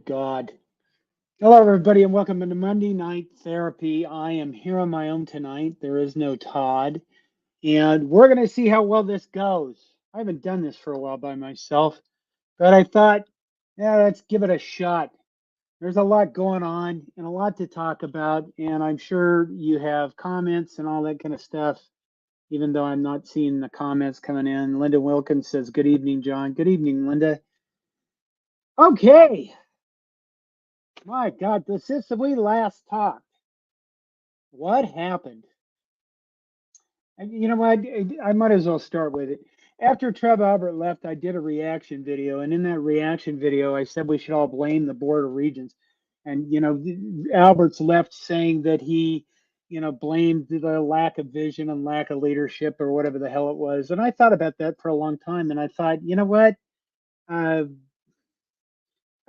God. Hello, everybody, and welcome to Monday Night Therapy. I am here on my own tonight. There is no Todd, and we're going to see how well this goes. I haven't done this for a while by myself, but I thought, yeah, let's give it a shot. There's a lot going on and a lot to talk about, and I'm sure you have comments and all that kind of stuff, even though I'm not seeing the comments coming in. Linda Wilkins says, "Good evening, John." Good evening, Linda. Okay. My God, since we last talked, what happened? And you know what? I might as well start with it. After Trev Albert left, I did a reaction video, and in that reaction video, I said we should all blame the Board of Regents. And Alberts left saying that he, blamed the lack of vision and lack of leadership or whatever the hell it was. And I thought about that for a long time, and I thought, you know what? Uh,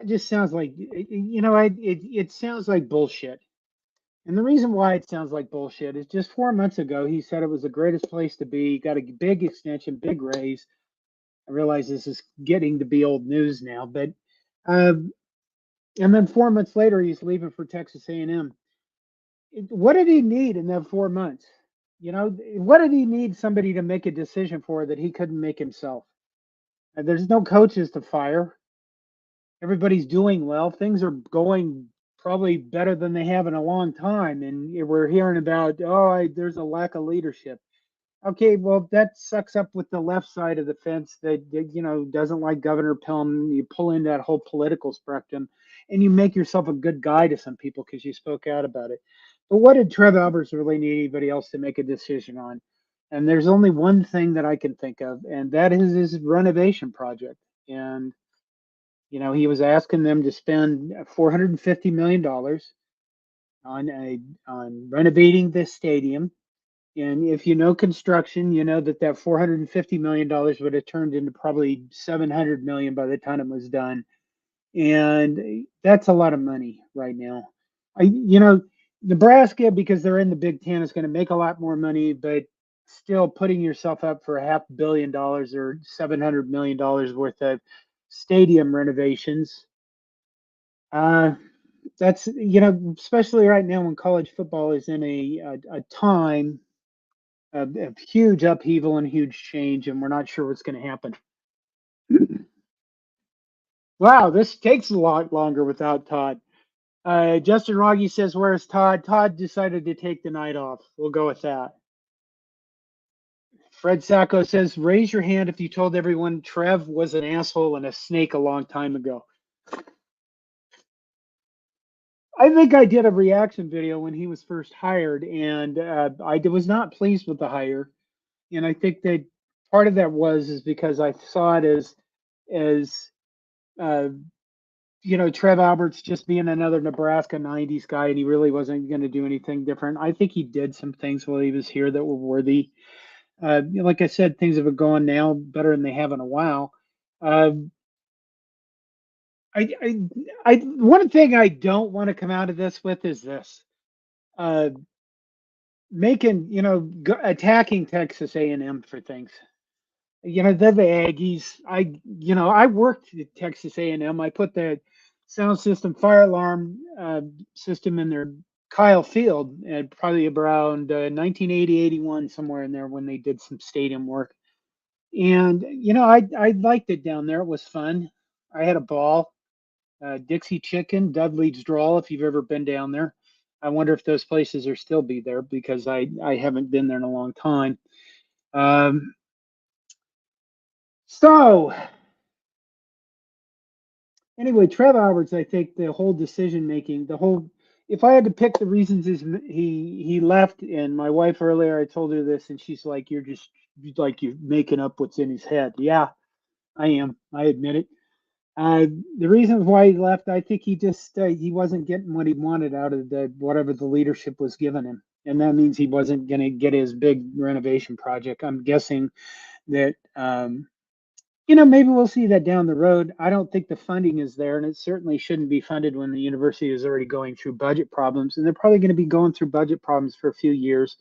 it just sounds like, it sounds like bullshit. And the reason why it sounds like bullshit is just 4 months ago, he said it was the greatest place to be. Got a big extension, big raise. I realize this is getting to be old news now, but and then 4 months later, he's leaving for Texas A&M. What did he need in that 4 months? What did he need somebody to make a decision for that he couldn't make himself? And there's no coaches to fire. Everybody's doing well. Things are going probably better than they have in a long time. And we're hearing about, there's a lack of leadership. Okay, well, that sucks up with the left side of the fence that, doesn't like Governor Pelham. You pull in that whole political spectrum and you make yourself a good guy to some people because you spoke out about it. But what did Trev Alberts really need anybody else to make a decision on? And there's only one thing that I can think of, and that is his renovation project. And he was asking them to spend $450 million on renovating this stadium. And if you know construction, you know that $450 million would have turned into probably 700 million by the time it was done. And that's a lot of money right now. Nebraska, because they're in the Big Ten, is going to make a lot more money, but still putting yourself up for $500 million or $700 million worth of stadium renovations. That's especially right now when college football is in a time of huge upheaval and huge change, and we're not sure what's going to happen. Wow, this takes a lot longer without Todd. Justin Rogge says, "Where's Todd?" Todd decided to take the night off. We'll go with that. Fred Sacco says, "Raise your hand if you told everyone Trev was an asshole and a snake a long time ago." I think I did a reaction video when he was first hired, and I was not pleased with the hire. And I think that part of that is because I saw it as uh, Trev Alberts just being another Nebraska 90s guy, and he really wasn't going to do anything different. I think he did some things while he was here that were worthy. Like I said, things have been going now better than they have in a while. I, one thing I don't want to come out of this with is this. Making, attacking Texas A&M for things. They're the Aggies. I worked at Texas A&M. I put the sound system, fire alarm system in their Kyle Field at probably around 1980, 81, somewhere in there when they did some stadium work. And, I liked it down there. It was fun. I had a ball. Dixie Chicken, Dudley's Drawl, if you've ever been down there. I wonder if those places are still be there because I haven't been there in a long time. So anyway, Trev Alberts, I think the whole decision making, if I had to pick the reasons he left, and my wife earlier, I told her this, and she's like, you're making up what's in his head. Yeah, I am. I admit it. The reasons why he left, I think he wasn't getting what he wanted out of whatever the leadership was giving him, and that means he wasn't going to get his big renovation project. I'm guessing that maybe we'll see that down the road. I don't think the funding is there, and it certainly shouldn't be funded when the university is already going through budget problems, and they're probably going to be going through budget problems for a few years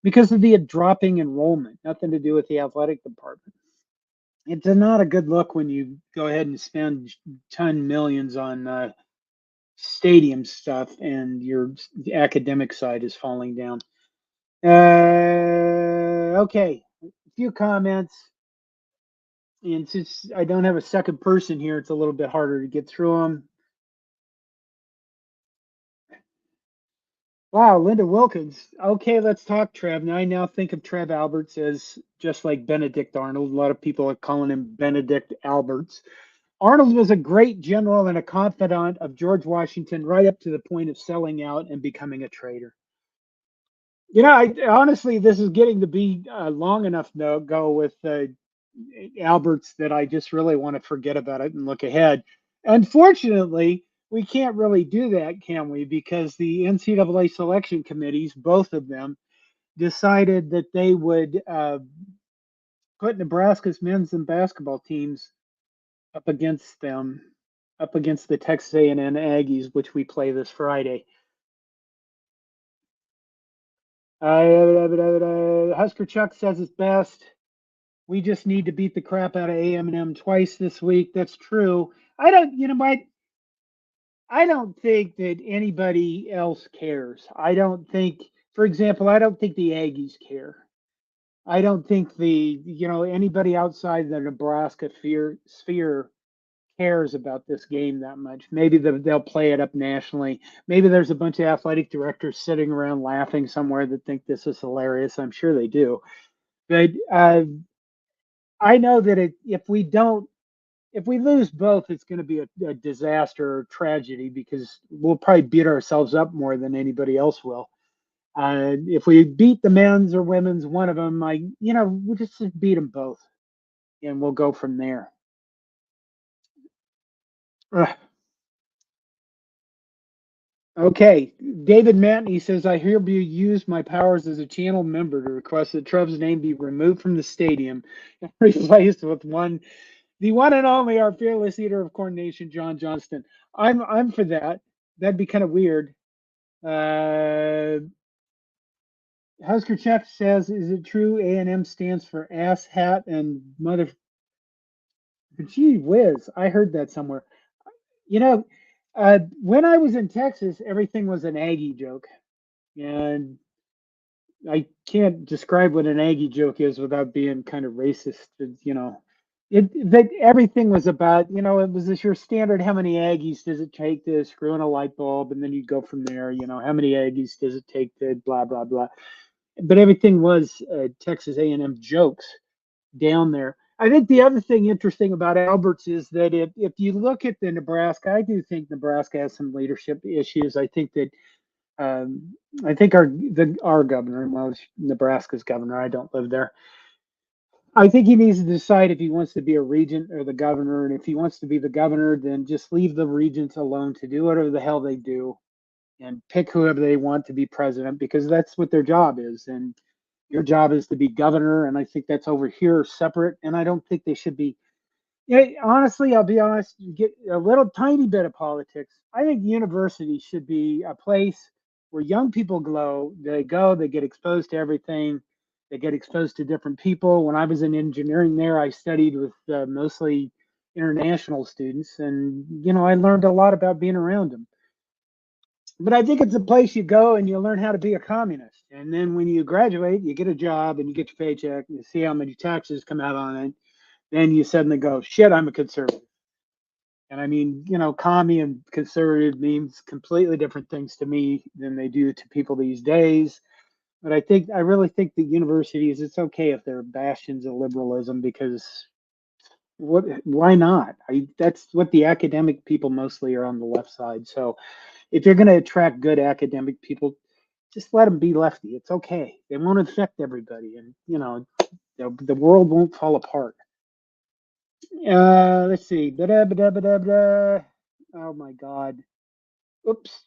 because of the dropping enrollment. Nothing to do with the athletic department. It's not a good look when you go ahead and spend ton millions on stadium stuff and your academic side is falling down. Okay, a few comments. And since I don't have a second person here, it's a little bit harder to get through them. Wow, Linda Wilkins. Okay, let's talk Trev. Now I now think of Trev Alberts as just like Benedict Arnold. A lot of people are calling him Benedict Alberts. Arnold was a great general and a confidant of George Washington right up to the point of selling out and becoming a traitor. I honestly, this is getting to be long enough to go with Alberts that I just really want to forget about it and look ahead. Unfortunately, we can't really do that, can we? Because the NCAA selection committees, both of them, decided that they would put Nebraska's men's and basketball teams up against them, up against the Texas A&M Aggies, which we play this Friday. Husker Chuck says it's best. We just need to beat the crap out of A&M twice this week. That's true. I don't, I don't think that anybody else cares. I don't think, for example, I don't think the Aggies care. I don't think anybody outside the Nebraska sphere cares about this game that much. Maybe they'll play it up nationally. Maybe there's a bunch of athletic directors sitting around laughing somewhere that think this is hilarious. I'm sure they do. But I know that if we lose both, it's going to be a disaster or tragedy because we'll probably beat ourselves up more than anybody else will. If we beat the men's or women's, one of them, we'll just beat them both and we'll go from there. Ugh. Okay, David Matney says, I hereby use my powers as a channel member to request that Trev's name be removed from the stadium and replaced with the one and only, our fearless leader of Corn Nation, John Johnston. I'm for that. That'd be kind of weird. Husker Chuck says, is it true A&M stands for ass hat and mother? Gee whiz, I heard that somewhere. You know, when I was in Texas, everything was an Aggie joke. And I can't describe what an Aggie joke is without being kind of racist. That everything was about, it was just your standard. How many Aggies does it take to screw in a light bulb, and then you go from there. How many Aggies does it take to blah blah blah. But everything was Texas A&M jokes down there. I think the other thing interesting about Alberts is that if you look at the Nebraska, I do think Nebraska has some leadership issues. I think our governor, well, Nebraska's governor, I don't live there. I think he needs to decide if he wants to be a regent or the governor. And if he wants to be the governor, then just leave the regents alone to do whatever the hell they do and pick whoever they want to be president because that's what their job is. And your job is to be governor. And I think that's over here separate. And I don't think they should be. Honestly, I'll be honest, you get a little tiny bit of politics. I think university should be a place where young people they get exposed to everything, they get exposed to different people. When I was in engineering there, I studied with mostly international students, and I learned a lot about being around them. But I think it's a place you go and you learn how to be a communist. And then when you graduate, you get a job and you get your paycheck and you see how many taxes come out on it. Then you suddenly go, shit, I'm a conservative. And I mean, commie and conservative means completely different things to me than they do to people these days. But I really think the universities, it's okay if they're bastions of liberalism because why not? That's what the academic people mostly are on the left side. So if you're going to attract good academic people, just let them be lefty. It's okay. They won't affect everybody. And, the world won't fall apart. Let's see. Ba-da-ba-da-ba-da-ba-da. Oh my God. Oops.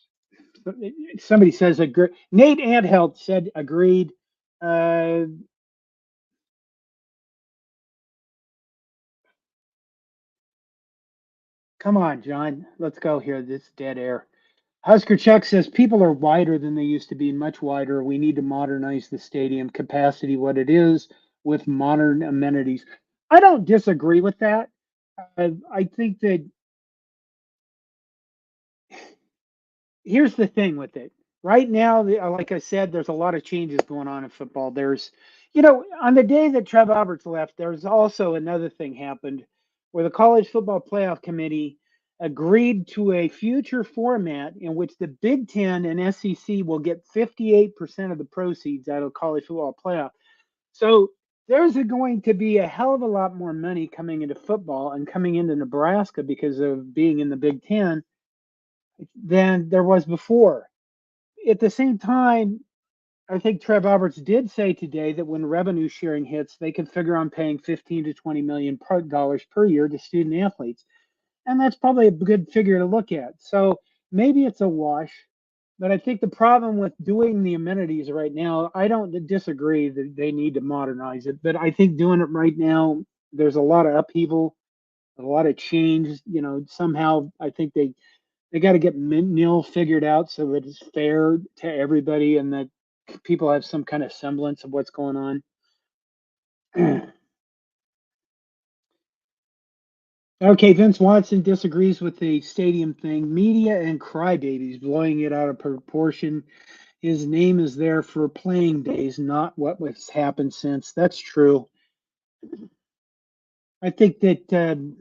Somebody says agree. Nate Anthelt said agreed. Uh, Come on, John. Let's go here. This dead air. Husker Chuck says people are wider than they used to be, much wider. We need to modernize the stadium capacity, what it is, with modern amenities. I don't disagree with that. I think that here's the thing with it. Right now, like I said, there's a lot of changes going on in football. On the day that Trev Alberts left, there's also another thing happened where the College Football Playoff Committee agreed to a future format in which the Big Ten and SEC will get 58% of the proceeds out of college football playoff. So there's going to be a hell of a lot more money coming into football and coming into Nebraska because of being in the Big Ten than there was before. At the same time, I think Trev Alberts did say today that when revenue sharing hits, they can figure on paying 15 to 20 million dollars per year to student athletes. And that's probably a good figure to look at. So maybe it's a wash, but I think the problem with doing the amenities right now, I don't disagree that they need to modernize it, but I think doing it right now, there's a lot of upheaval, a lot of change. Somehow I think they got to get nil figured out so that it's fair to everybody and that people have some kind of semblance of what's going on. Okay, Vince Watson disagrees with the stadium thing. Media and crybabies blowing it out of proportion. His name is there for playing days, not what has happened since. That's true. I think that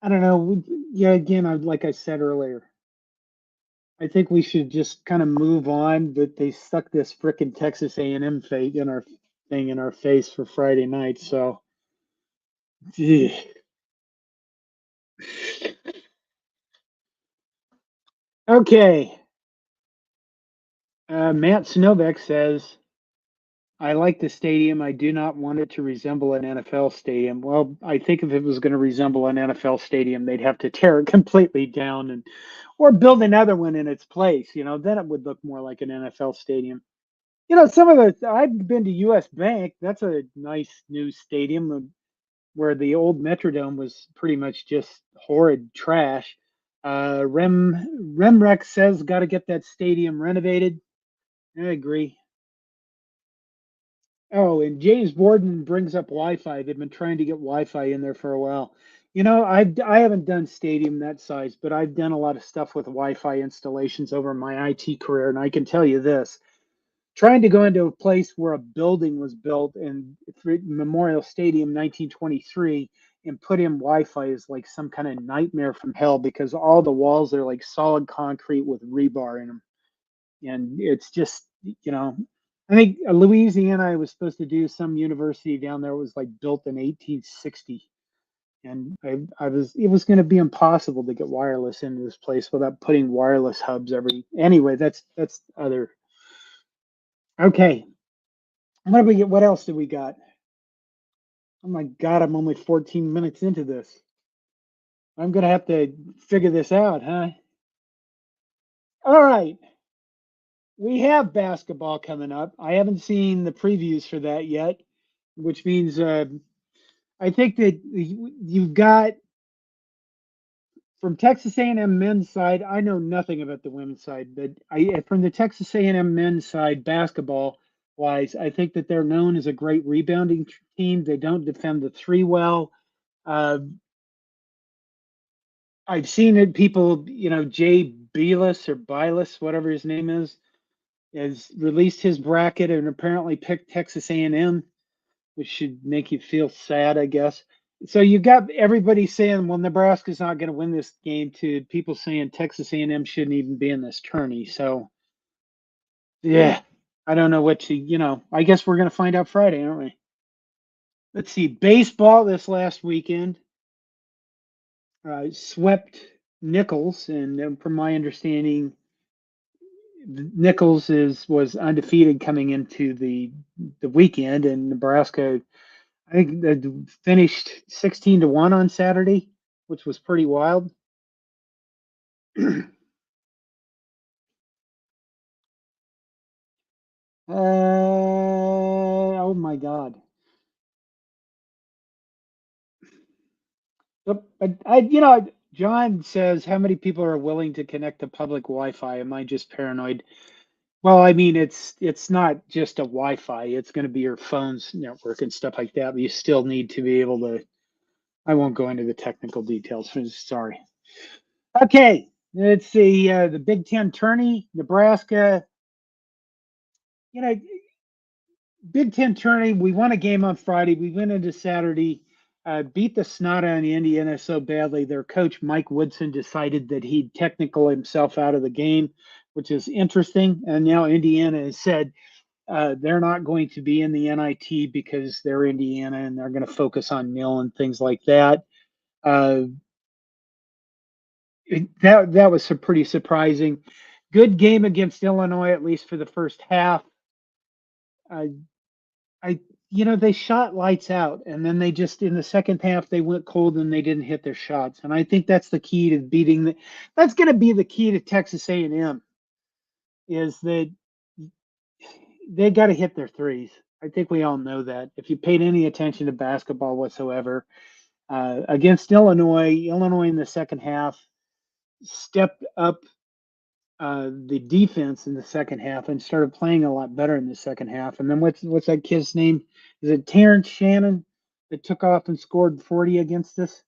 I don't know. Yeah, again, like I said earlier, I think we should just kind of move on. But they stuck this frickin' Texas A&M fate in our thing in our face for Friday night. So, gee. Okay. Matt Snobeck says, I like the stadium. I do not want it to resemble an NFL stadium. Well, I think if it was going to resemble an NFL stadium, they'd have to tear it completely down and or build another one in its place. Then it would look more like an NFL stadium. Some of the I've been to US Bank. That's a nice new stadium where the old Metrodome was pretty much just horrid trash. Remrex says got to get that stadium renovated. I agree. Oh, and James Borden brings up Wi-Fi. They've been trying to get Wi-Fi in there for a while. I haven't done stadium that size, but I've done a lot of stuff with Wi-Fi installations over my IT career, and I can tell you this: trying to go into a place where a building was built in Memorial Stadium 1923 and put in Wi-Fi is like some kind of nightmare from hell because all the walls are like solid concrete with rebar in them, and it's just you know I think Louisiana was supposed to do some university down there was like built in 1860, and I was it was going to be impossible to get wireless into this place without putting wireless hubs every anyway. That's other. Okay, what do we get? What else do we got? Oh my God, I'm only 14 minutes into this. I'm gonna have to figure this out, huh? All right, we have basketball coming up. I haven't seen the previews for that yet, which means I think that you've got from Texas A&M men's side. I know nothing about the women's side, but from the Texas A&M men's side, basketball wise, I think that they're known as a great rebounding team. They don't defend the three well. Uh, I've seen it. People, Jay Belis or Bilas, whatever his name is, has released his bracket and apparently picked Texas A&M, which should make you feel sad, I guess. So you got everybody saying, "Well, Nebraska's not going to win this game," to people saying Texas A&M shouldn't even be in this tourney. So yeah, I don't know what to. I guess we're going to find out Friday, aren't we? Let's see. Baseball this last weekend swept Nichols, and from my understanding, Nichols was undefeated coming into the weekend, and Nebraska I think they finished 16-1 on Saturday, which was pretty wild. Oh my God. But John says, how many people are willing to connect to public Wi-Fi? Am I just paranoid? Well, I mean, it's not just a Wi-Fi. It's going to be your phone's network and stuff like that. But you still need to be able to. I won't go into the technical details. Sorry. Okay, let's see. The Big Ten tourney, Nebraska. You know, Big Ten tourney. We won a game on Friday. We went into Saturday. Beat the snot out of Indiana so badly. Their coach Mike Woodson decided that he'd technical himself out of the game, which is interesting. And now Indiana has said they're not going to be in the NIT because they're Indiana and they're going to focus on nil and things like that. Uh, that was pretty surprising. Good game against Illinois, at least for the first half. Uh, I they shot lights out, and then they just in the second half they went cold and they didn't hit their shots. And I think that's the key to beating the. That's going to be the key to Texas A&M is that they got to hit their threes. I think we all know that. If you paid any attention to basketball whatsoever, against Illinois in the second half stepped up the defense in the second half and started playing a lot better in the second half. And then what's that kid's name? Is it Terrence Shannon that took off and scored 40 against us?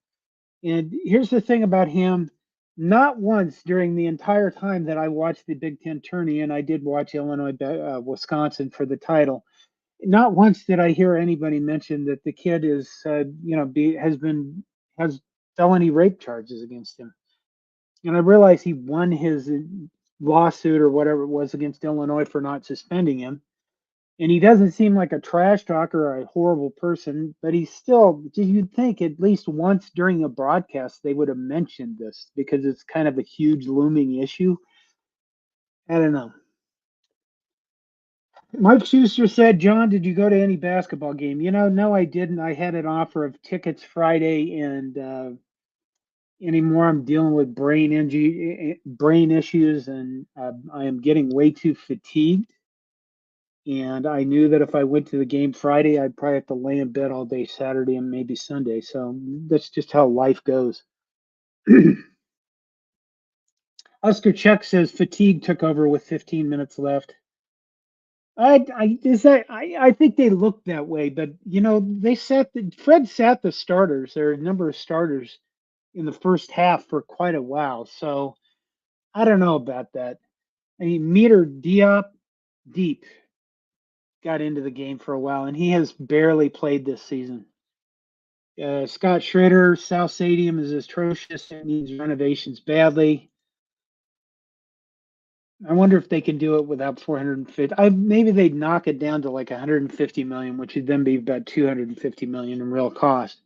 And here's the thing about him. Not once during the entire time that I watched the Big Ten tourney, and I did watch Illinois, Wisconsin for the title. Not once did I hear anybody mention that the kid is, has felony rape charges against him. And I realize he won his lawsuit or whatever it was against Illinois for not suspending him. And he doesn't seem like a trash talker or a horrible person, but he's still, you'd think at least once during a broadcast they would have mentioned this because it's kind of a huge looming issue. I don't know. Mike Schuster said, John, did you go to any basketball game? No, I didn't. I had an offer of tickets Friday, and anymore I'm dealing with brain issues, and I am getting way too fatigued. And I knew that if I went to the game Friday, I'd probably have to lay in bed all day Saturday and maybe Sunday. So that's just how life goes. Oscar Chuck says fatigue took over with 15 minutes left. I think they looked that way, but Fred sat the starters. There are a number of starters in the first half for quite a while. So I don't know about that. I mean, Meter Diop deep got into the game for a while, and he has barely played this season. Scott Schrader, South Stadium is atrocious. It needs renovations badly. I wonder if they can do it without 450. Maybe they'd knock it down to like 150 million, which would then be about 250 million in real cost.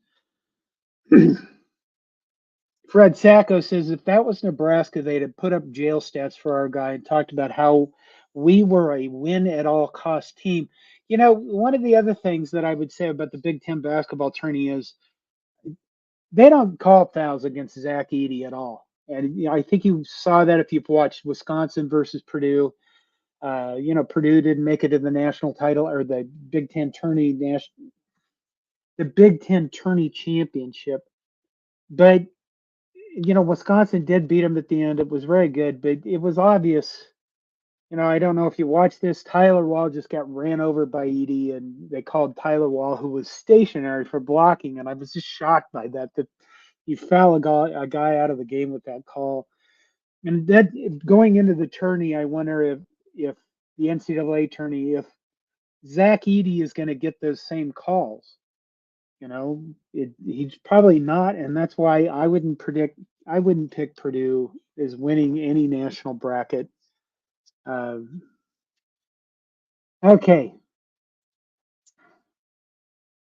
Fred Sacco says if that was Nebraska, they'd have put up jail stats for our guy and talked about how we were a win at all cost team. One of the other things that I would say about the Big Ten basketball tourney is they don't call fouls against Zach Edey at all. And I think you saw that if you've watched Wisconsin versus Purdue. Purdue didn't make it to the national title or the Big Ten tourney championship. But Wisconsin did beat them at the end. It was very good, but it was obvious. I don't know if you watched this. Tyler Wall just got ran over by Edey, and they called Tyler Wall, who was stationary, for blocking. And I was just shocked by that you foul a guy out of the game with that call. And that going into the tourney, I wonder if the NCAA tourney, if Zach Edey is going to get those same calls. He's probably not, and that's why I wouldn't pick Purdue as winning any national bracket. Okay.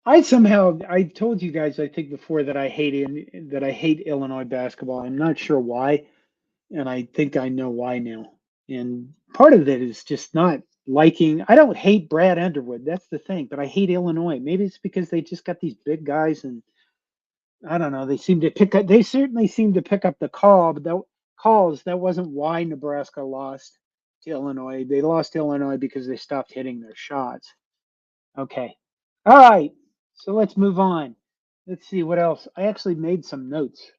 I told you guys I think before that I hate Illinois basketball. I'm not sure why, and I think I know why now. And part of it is just not liking. I don't hate Brad Underwood. That's the thing, but I hate Illinois. Maybe it's because they just got these big guys, and I don't know. They certainly seem to pick up the calls. That wasn't why Nebraska lost to Illinois. They lost to Illinois because they stopped hitting their shots. Okay. All right. So let's move on. Let's see what else. I actually made some notes.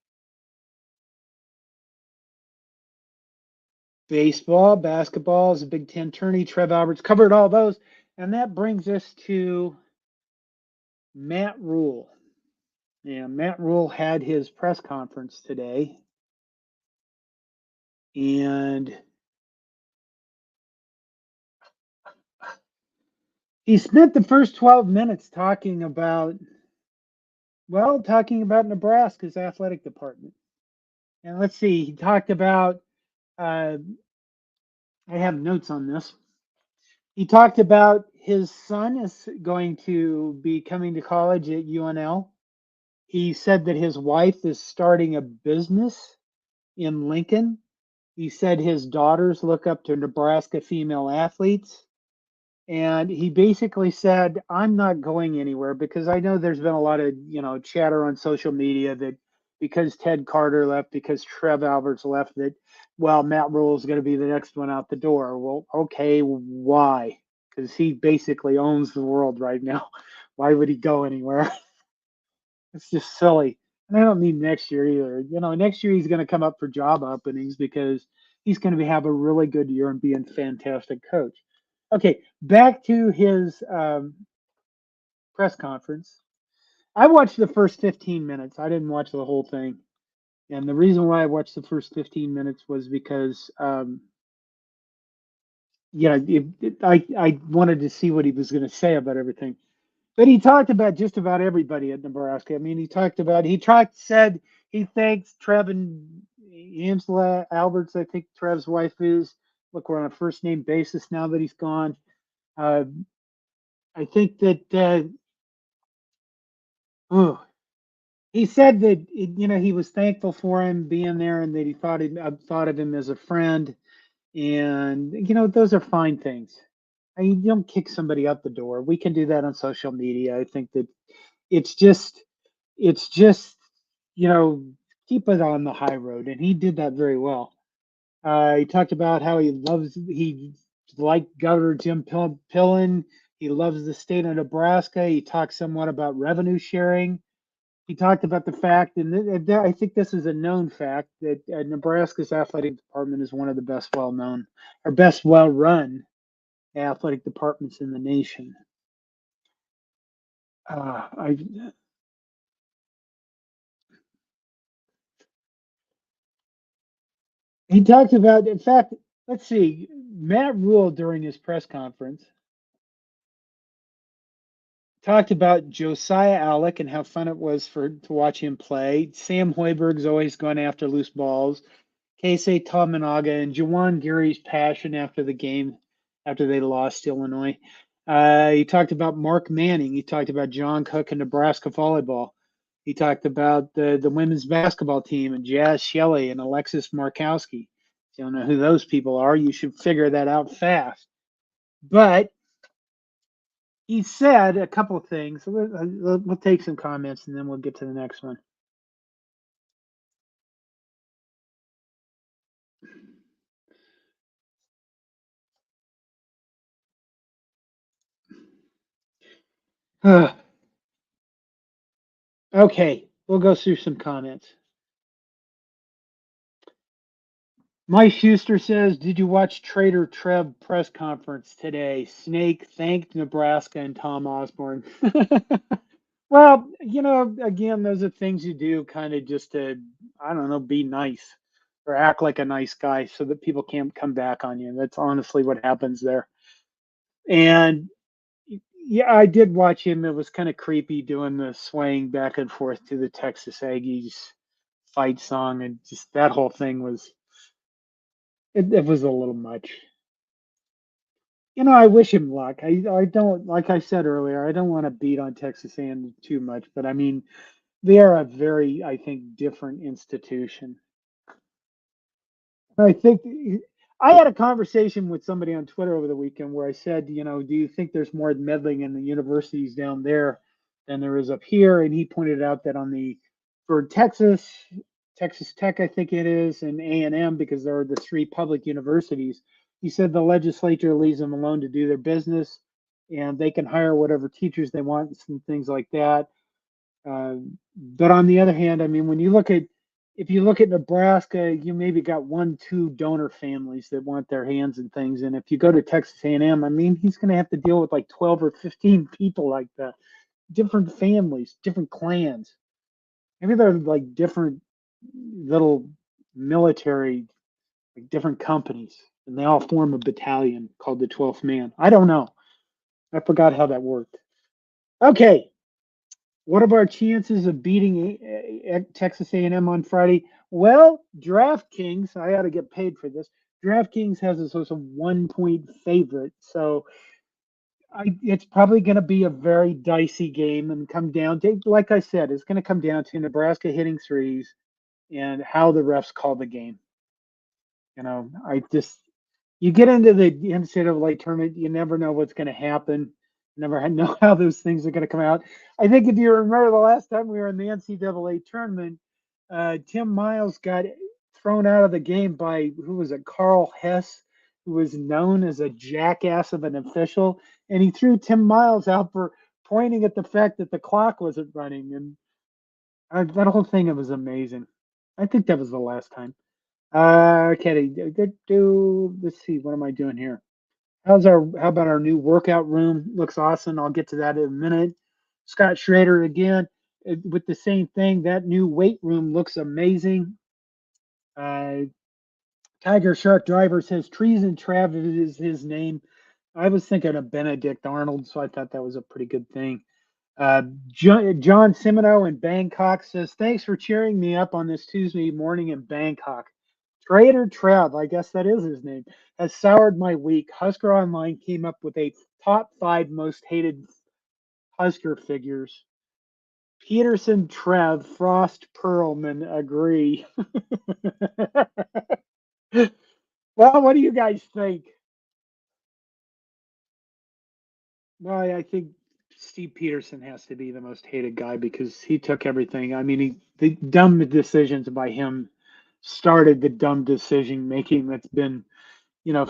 baseball, basketball is a Big Ten tourney. Trev Alberts covered all those. And that brings us to Matt Rhule. Yeah, Matt Rhule had his press conference today. And he spent the first 12 minutes talking about Nebraska's athletic department. And let's see, he talked about, I have notes on this. He talked about his son is going to be coming to college at UNL. He said that his wife is starting a business in Lincoln. He said his daughters look up to Nebraska female athletes. And he basically said, I'm not going anywhere because I know there's been a lot of, chatter on social media that because Ted Carter left, because Trev Alberts left, that, well, Matt Rhule is going to be the next one out the door. Well, okay, why? Because he basically owns the world right now. Why would he go anywhere? It's just silly. And I don't mean next year either. Next year he's going to come up for job openings because he's going to have a really good year and be a fantastic coach. Okay, back to his press conference. I watched the first 15 minutes. I didn't watch the whole thing. And the reason why I watched the first 15 minutes was because, I wanted to see what he was going to say about everything. But he talked about just about everybody at Nebraska. I mean, said he thanks Trev and Angela Alberts, I think Trev's wife is. Look, we're on a first name basis now that he's gone. I think that, he said that, he was thankful for him being there and that he thought of him as a friend. And, those are fine things. I mean, you don't kick somebody out the door. We can do that on social media. I think that it's just, it's just, you know, keep it on the high road. And he did that very well. He talked about how he liked Governor Jim Pillen. He loves the state of Nebraska. He talked somewhat about revenue sharing. He talked about the fact, and I think this is a known fact, that Nebraska's athletic department is one of the best well-known or best well-run athletic departments in the nation. He talked about, in fact, let's see, Matt Rhule during his press conference talked about Josiah Alec and how fun it was to watch him play. Sam Hoiberg's always gone after loose balls. Keisei Tominaga and Juwan Gary's passion after the game, after they lost Illinois. He talked about Mark Manning. He talked about John Cook and Nebraska volleyball. He talked about the women's basketball team and Jazz Shelley and Alexis Markowski. If you don't know who those people are, you should figure that out fast. But he said a couple of things. We'll take some comments and then we'll get to the next one. Okay, we'll go through some comments. Mike Schuster says, did you watch Trader Trev press conference today? Snake thanked Nebraska and Tom Osborne. Well, again, those are things you do kind of just to, I don't know, be nice or act like a nice guy so that people can't come back on you. That's honestly what happens there. And yeah, I did watch him. It was kind of creepy doing the swaying back and forth to the Texas Aggies fight song. And just that whole thing was, it was a little much. I wish him luck. I don't, like I said earlier, I don't want to beat on Texas A&M too much, but I mean, they are a very, I think, different institution. I think I had a conversation with somebody on Twitter over the weekend where I said, do you think there's more meddling in the universities down there than there is up here? And he pointed out that for Texas Tech, I think it is, and A&M, because they're the three public universities, he said the legislature leaves them alone to do their business and they can hire whatever teachers they want and things like that. But on the other hand, I mean, when you look at if you look at Nebraska, you maybe got 1, 2 donor families that want their hands in things. And if you go to Texas A&M, I mean, he's going to have to deal with like 12 or 15 people like that, different families, different clans. Maybe they're like different little military, like different companies, and they all form a battalion called the 12th Man. I don't know. I forgot how that worked. Okay, what are our chances of beating Texas A&M on Friday? Well, DraftKings, I ought to get paid for this. DraftKings has us as a 1 point favorite, so it's probably going to be a very dicey game and come down to, like I said, it's going to come down to Nebraska hitting threes and how the refs call the game. I just, you get into the NCAA tournament, you never know what's going to happen. Never know how those things are going to come out. I think if you remember the last time we were in the NCAA tournament, Tim Miles got thrown out of the game by, who was it, Carl Hess, who was known as a jackass of an official, and he threw Tim Miles out for pointing at the fact that the clock wasn't running, and that whole thing, it was amazing. I think that was the last time. Okay, let's see, what am I doing here? How about our new workout room? Looks awesome. I'll get to that in a minute. Scott Schrader again with the same thing. That new weight room looks amazing. Tiger Shark Driver says Trees and Travis is his name. I was thinking of Benedict Arnold, so I thought that was a pretty good thing. John Simino in Bangkok says, thanks for cheering me up on this Tuesday morning in Bangkok. Trader Trev, I guess that is his name, has soured my week. Husker Online came up with a top 5 most hated Husker figures. Peterson, Trev, Frost, Perlman agree. Well, what do you guys think? Well, I think Steve Peterson has to be the most hated guy because he took everything. I mean, the dumb decisions by him started the dumb decision making that's been,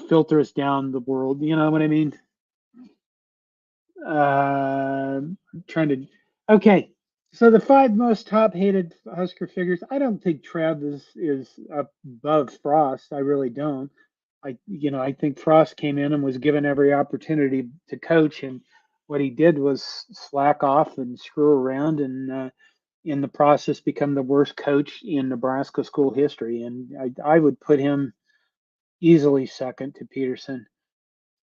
filters down the world. You know what I mean? Trying to. Okay, so the 5 most top hated Husker figures. I don't think Trev is above Frost. I really don't. I think Frost came in and was given every opportunity to coach, and what he did was slack off and screw around, and in the process become the worst coach in Nebraska school history. And I would put him easily second to Peterson.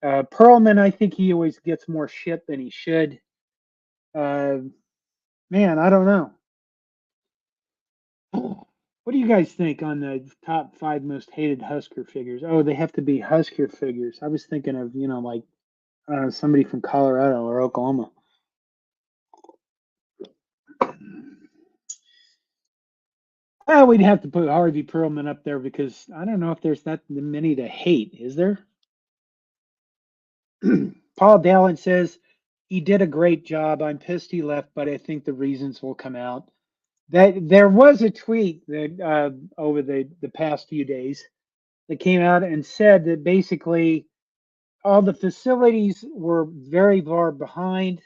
Perlman, I think he always gets more shit than he should. Uh, Man, I don't know. What do you guys think on the top 5 most hated Husker figures? Oh, they have to be Husker figures. I was thinking of, like somebody from Colorado or Oklahoma. We'd have to put Harvey Perlman up there because I don't know if there's that many to hate. Is there? Paul Dallin says he did a great job. I'm pissed he left, but I think the reasons will come out. That there was a tweet that over the past few days that came out and said that basically all the facilities were very far behind,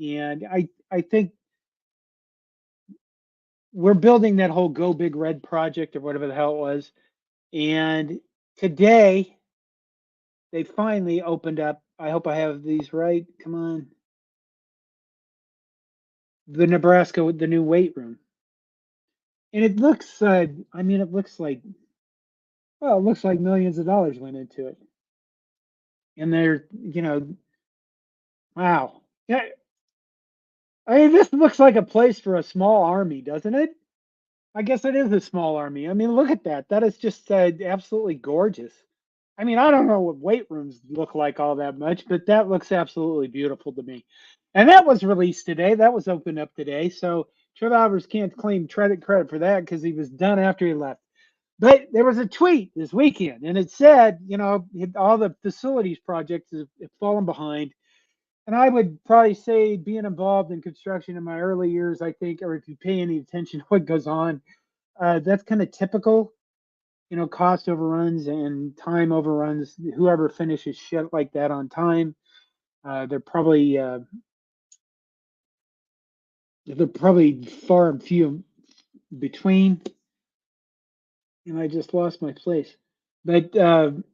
and I think we're building that whole Go Big Red project or whatever the hell it was, and today they finally opened up. I hope I have these right. Come on, the new weight room, and it looks. I mean, it looks like, well, it looks like millions of dollars went into it, and they're, wow. Yeah, I mean, this looks like a place for a small army, doesn't it? I guess it is a small army. I mean, look at that. That is just absolutely gorgeous. I mean, I don't know what weight rooms look like all that much, but that looks absolutely beautiful to me. And that was released today. That was opened up today. So Trev Alberts can't claim credit for that because he was done after he left. But there was a tweet this weekend, and it said, all the facilities projects have fallen behind. And I would probably say being involved in construction in my early years, I think, or if you pay any attention to what goes on, that's kind of typical, cost overruns and time overruns. Whoever finishes shit like that on time, they're probably far and few between. and I just lost my place. But Trev,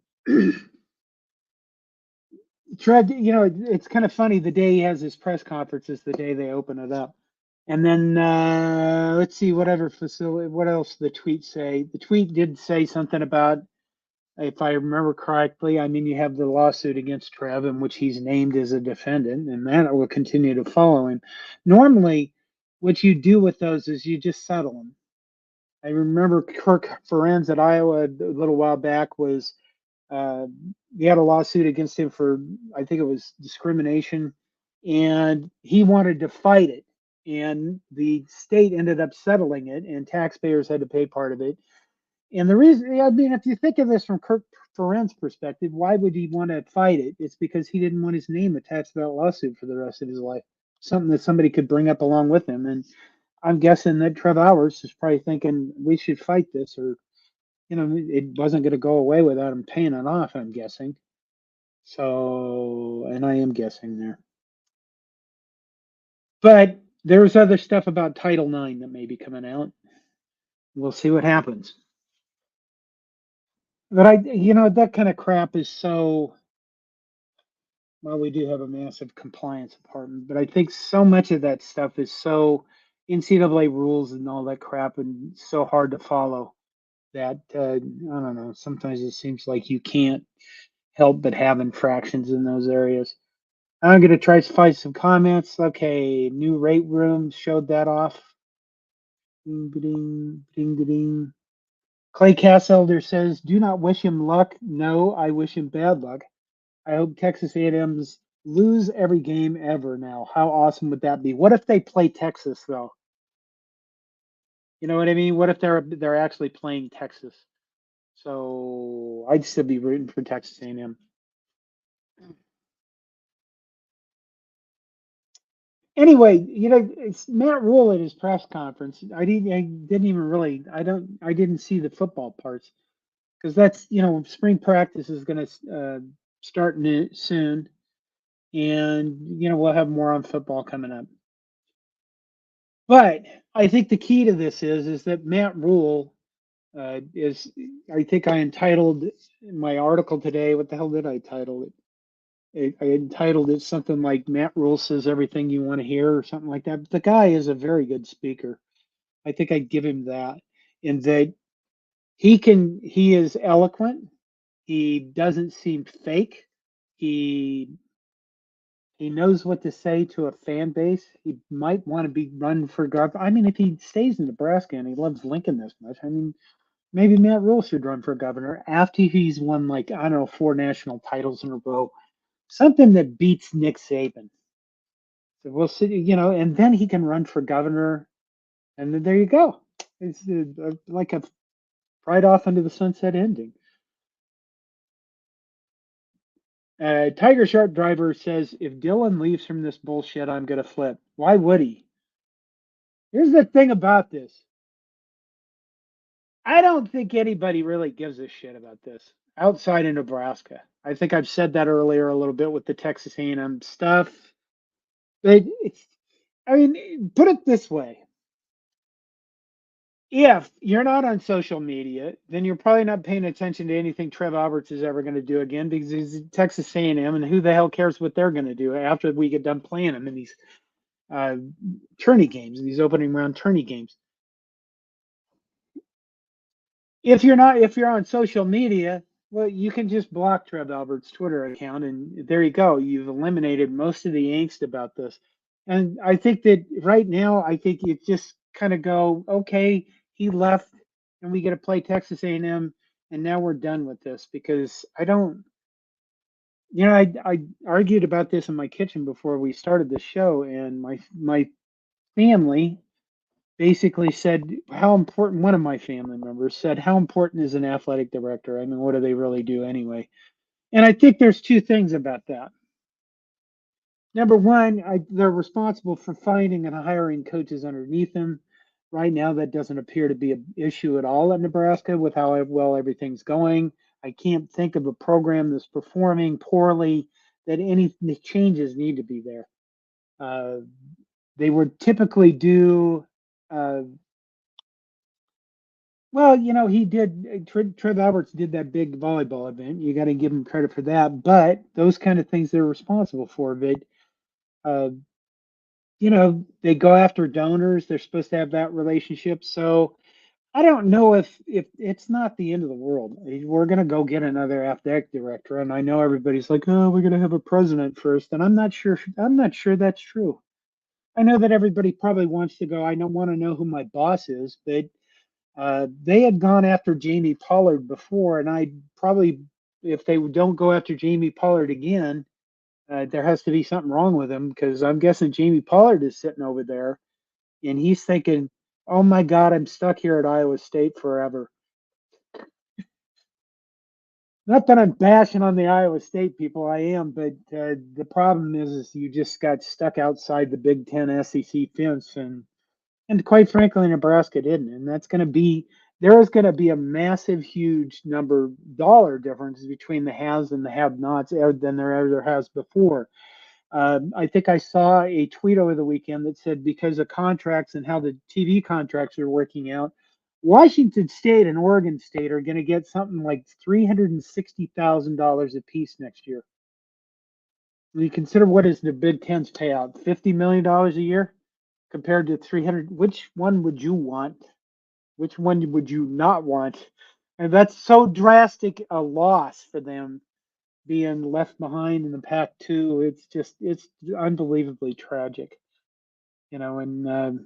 it's kind of funny. The day he has his press conference is the day they open it up. And then let's see, whatever facility, what else the tweet say? The tweet did say something about, if I remember correctly, I mean, you have the lawsuit against Trev in which he's named as a defendant, and that will continue to follow him. Normally, what you do with those is you just settle them. I remember Kirk Ferenz at Iowa a little while back was uh, he had a lawsuit against him for, I think it was discrimination, and he wanted to fight it. And the state ended up settling it, and taxpayers had to pay part of it. And the reason, I mean, if you think of this from Kirk Ferentz perspective, why would he want to fight it? It's because he didn't want his name attached to that lawsuit for the rest of his life. Something that somebody could bring up along with him. And I'm guessing that Trev Alberts is probably thinking we should fight this, or it wasn't going to go away without him paying it off, I'm guessing. So, and I am guessing there. But there's other stuff about Title IX that may be coming out. We'll see what happens. But that kind of crap is so, well, we do have a massive compliance department, but I think so much of that stuff is so NCAA rules and all that crap and so hard to follow that, I don't know, sometimes it seems like you can't help but have infractions in those areas. I'm going to try to find some comments. Okay, new rate room showed that off. Ding, ding, ding, ding. Clay Casselder says, "Do not wish him luck. No, I wish him bad luck. I hope Texas A&M's lose every game ever now. How awesome would that be? What if they play Texas though? You know what I mean? What if they're actually playing Texas? So I'd still be rooting for Texas A&M. Anyway, it's Matt Rhule at his press conference. I didn't even really. I didn't see the football parts because that's spring practice is going to start soon, and we'll have more on football coming up. But I think the key to this is that Matt Rhule is. I think I entitled my article today. What the hell did I title it? I entitled it something like Matt Rhule says everything you want to hear or something like that. But the guy is a very good speaker. I think I'd give him that in that he is eloquent. He doesn't seem fake. He he knows what to say to a fan base. He might want to be run for governor. I mean, if he stays in Nebraska and he loves Lincoln this much, I mean, maybe Matt Rhule should run for governor after he's won, like, I don't know, 4 national titles in a row, something that beats Nick Saban. So we'll see, and then he can run for governor, and then there you go. It's like a right off into the sunset ending. Tiger Shark Driver says, if Dylan leaves from this bullshit, I'm going to flip. Why would he? Here's the thing about this. I don't think anybody really gives a shit about this outside of Nebraska. I think I've said that earlier a little bit with the Texas A&M stuff. But I mean, put it this way. If you're not on social media, then you're probably not paying attention to anything Trev Alberts is ever going to do again because he's Texas A&M, and who the hell cares what they're going to do after we get done playing them in these tourney games, these opening round tourney games. If you're on social media, well, you can just block Trev Alberts' Twitter account, and there you go. You've eliminated most of the angst about this. And I think that right now, I think you just kind of go, okay, he left, and we get to play Texas A&M, and now we're done with this because I don't. I argued about this in my kitchen before we started the show, and my family basically said how important, one of my family members said, how important is an athletic director? I mean, what do they really do anyway? And I think there's two things about that. Number one, they're responsible for finding and hiring coaches underneath them. Right now, that doesn't appear to be an issue at all at Nebraska with how well everything's going. I can't think of a program that's performing poorly that any changes need to be there. They would typically do Well, he did. Trev Alberts did that big volleyball event. You got to give him credit for that. But those kind of things they're responsible for. But uh, they go after donors. They're supposed to have that relationship. So I don't know if it's not the end of the world. We're gonna go get another athletic director, and I know everybody's like, "Oh, we're gonna have a president first," and I'm not sure. I'm not sure that's true. I know that everybody probably wants to go. I don't want to know who my boss is, but they had gone after Jamie Pollard before, and I probably, if they don't go after Jamie Pollard again, there has to be something wrong with him because I'm guessing Jamie Pollard is sitting over there and he's thinking, "Oh my God, I'm stuck here at Iowa State forever." Not that I'm bashing on the Iowa State people, I am, but the problem is you just got stuck outside the Big Ten SEC fence, and quite frankly, Nebraska didn't, and that's going to be there is going to be a massive, huge number dollar difference between the haves and the have-nots than there ever has before. I think I saw a tweet over the weekend that said because of contracts and how the TV contracts are working out, Washington State and Oregon State are going to get something like $360,000 apiece next year. When you consider what is the Big Ten's payout, $50 million a year compared to 300. Which one would you want? Which one would you not want? And that's so drastic a loss for them being left behind in the Pac-2. It's unbelievably tragic, And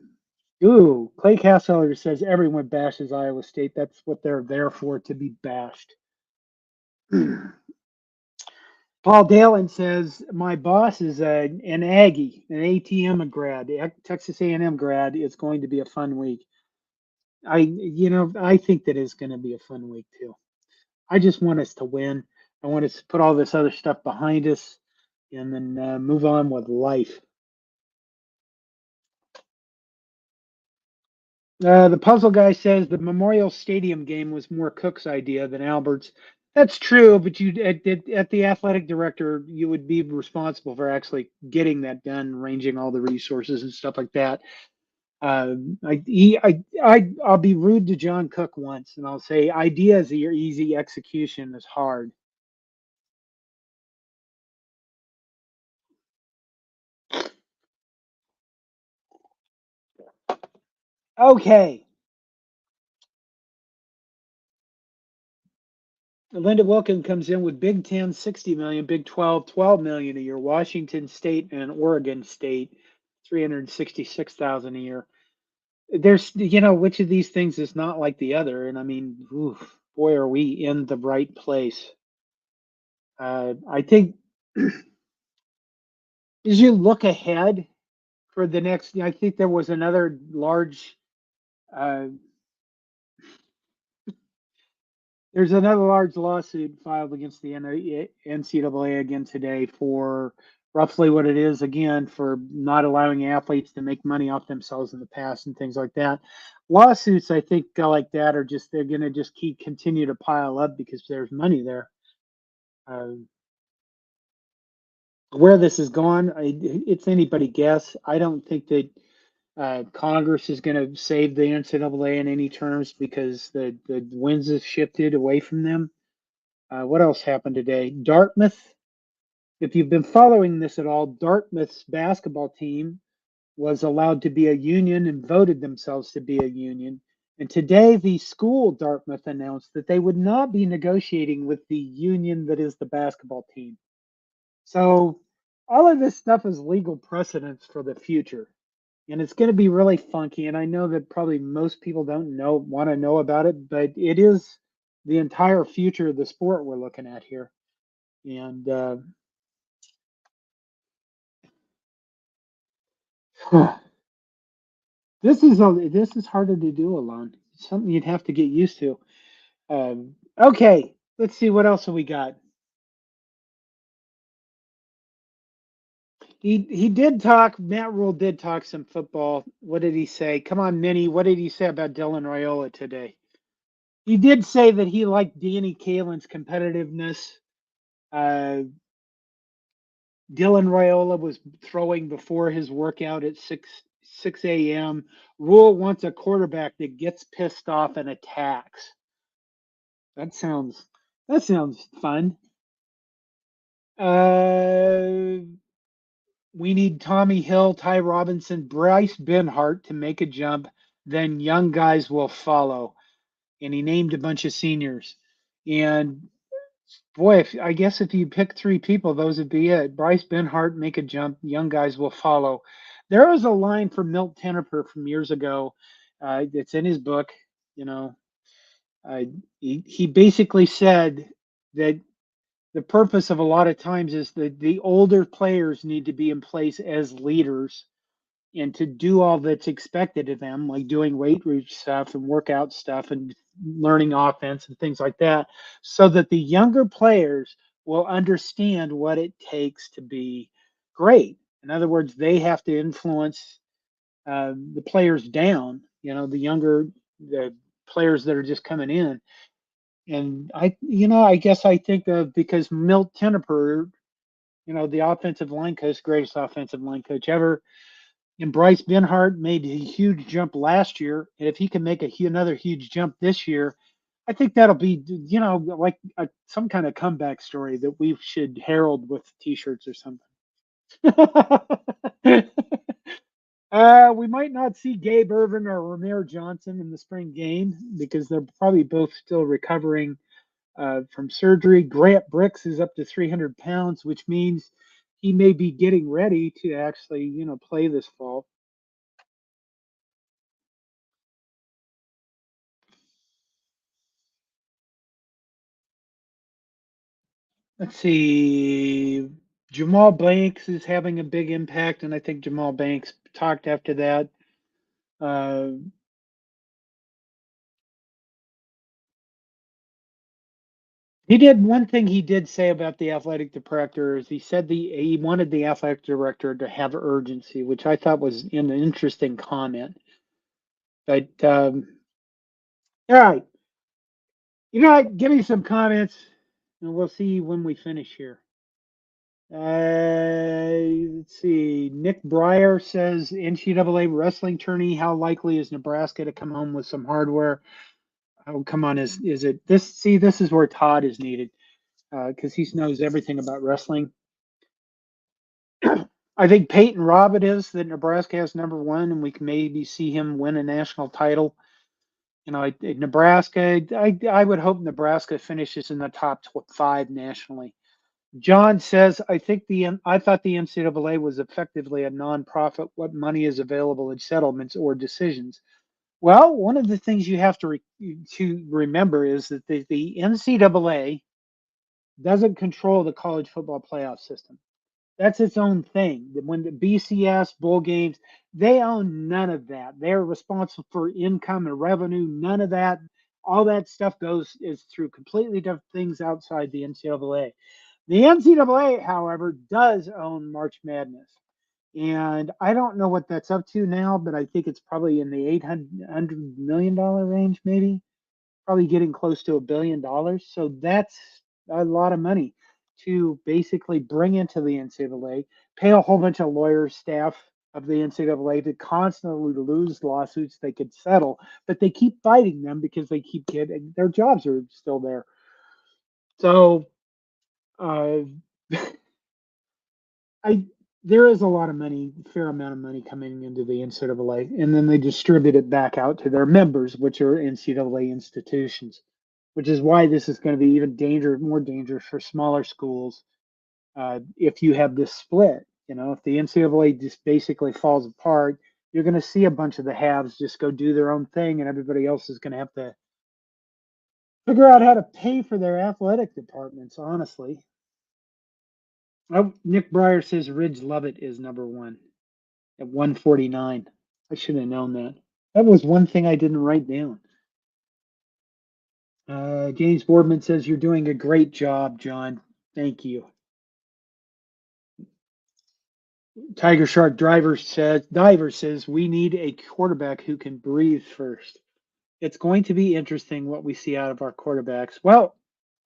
Clay Castleller says everyone bashes Iowa State. That's what they're there for, to be bashed. Paul Dalen says my boss is an Aggie, an ATM grad, Texas A&M grad. It's going to be a fun week. I think that is going to be a fun week too. I just want us to win. I want us to put all this other stuff behind us and then move on with life. The puzzle guy says the Memorial Stadium game was more Cook's idea than Albert's. That's true, but you at the athletic director, you would be responsible for actually getting that done, arranging all the resources and stuff like that. I'll be rude to John Cook once, and I'll say ideas are easy, execution is hard. Okay, Linda Wilkin comes in with Big Ten 60 million, Big 12 12 million a year, Washington State and Oregon State 366,000 a year. There's which of these things is not like the other, and I mean, oof, boy, are we in the right place. I think as you look ahead for the next, I think there was another large. Uh, There's another large lawsuit filed against the NCAA again today for roughly what it is again for not allowing athletes to make money off themselves in the past and things like that. Lawsuits, I think, like that are just they're going to just keep continue to pile up because there's money there. Uh, where this is gone, it's anybody guess. I don't think that Congress is going to save the NCAA in any terms because the winds have shifted away from them. What else happened today? Dartmouth. If you've been following this at all, Dartmouth's basketball team was allowed to be a union and voted themselves to be a union. And today, the school, Dartmouth, announced that they would not be negotiating with the union that is the basketball team. So, all of this stuff is legal precedents for the future. And it's going to be really funky. And I know that probably most people don't want to know about it, but it is the entire future of the sport we're looking at here. And this is harder to do alone. It's something you'd have to get used to. Okay, let's see what else have we got. He did talk. Matt Rhule did talk some football. What did he say? Come on, Minnie. What did he say about Dylan Raiola today? He did say that he liked Danny Kalen's competitiveness. Uh, Dylan Raiola was throwing before his workout at 6 a.m. Rhule wants a quarterback that gets pissed off and attacks. That sounds fun. We need Tommy Hill, Ty Robinson, Bryce Benhart to make a jump. Then young guys will follow. And he named a bunch of seniors. And boy, I guess if you pick three people, those would be it. Bryce Benhart, make a jump. Young guys will follow. There was a line from Milt Tenniper from years ago. It's in his book. You know, he basically said that the purpose of a lot of times is that the older players need to be in place as leaders and to do all that's expected of them, like doing weight room stuff and workout stuff and learning offense and things like that, so that the younger players will understand what it takes to be great. In other words, they have to influence the players down, the players that are just coming in. And I guess I think of because Milt Tenniper, the offensive line coach, greatest offensive line coach ever, and Bryce Benhart made a huge jump last year. And if he can make another huge jump this year, I think that'll be, like some kind of comeback story that we should herald with T-shirts or something. We might not see Gabe Irvin or Ramir Johnson in the spring game because they're probably both still recovering from surgery. Grant Bricks is up to 300 pounds, which means he may be getting ready to actually, play this fall. Let's see. Jamal Banks is having a big impact, and I think Jamal Banks talked after that. Uh, he did one thing he did say about the athletic director is he said he wanted the athletic director to have urgency, which I thought was an interesting comment. But all right, give me some comments, and we'll see when we finish here. Let's see. Nick Breyer says NCAA wrestling tourney. How likely is Nebraska to come home with some hardware? Oh, come on. Is it this? See, this is where Todd is needed because he knows everything about wrestling. I think Peyton Robb it is that Nebraska has number one, and we can maybe see him win a national title. Nebraska. I would hope Nebraska finishes in the top 5 nationally. John says, I thought the NCAA was effectively a nonprofit. What money is available in settlements or decisions? Well, one of the things you have to remember is that the NCAA doesn't control the college football playoff system. That's its own thing. When the BCS bowl games, they own none of that. They're responsible for income and revenue. None of that. All that stuff is through completely different things outside the NCAA. The NCAA, however, does own March Madness. And I don't know what that's up to now, but I think it's probably in the $800 million range, maybe. Probably getting close to $1 billion. So that's a lot of money to basically bring into the NCAA, pay a whole bunch of lawyers, staff of the NCAA to constantly lose lawsuits they could settle, but they keep fighting them because they keep getting their jobs are still there. So uh, there is a lot of money, fair amount of money coming into the NCAA, and then they distribute it back out to their members, which are NCAA institutions, which is why this is going to be even more dangerous for smaller schools if you have this split. If the NCAA just basically falls apart, you're going to see a bunch of the haves just go do their own thing, and everybody else is going to have to figure out how to pay for their athletic departments, honestly. Oh, Nick Breyer says Ridge Lovett is number one at 149. I should have known that. That was one thing I didn't write down. James Boardman says you're doing a great job, John. Thank you. Tiger Shark Diver says we need a quarterback who can breathe first. It's going to be interesting what we see out of our quarterbacks. Well,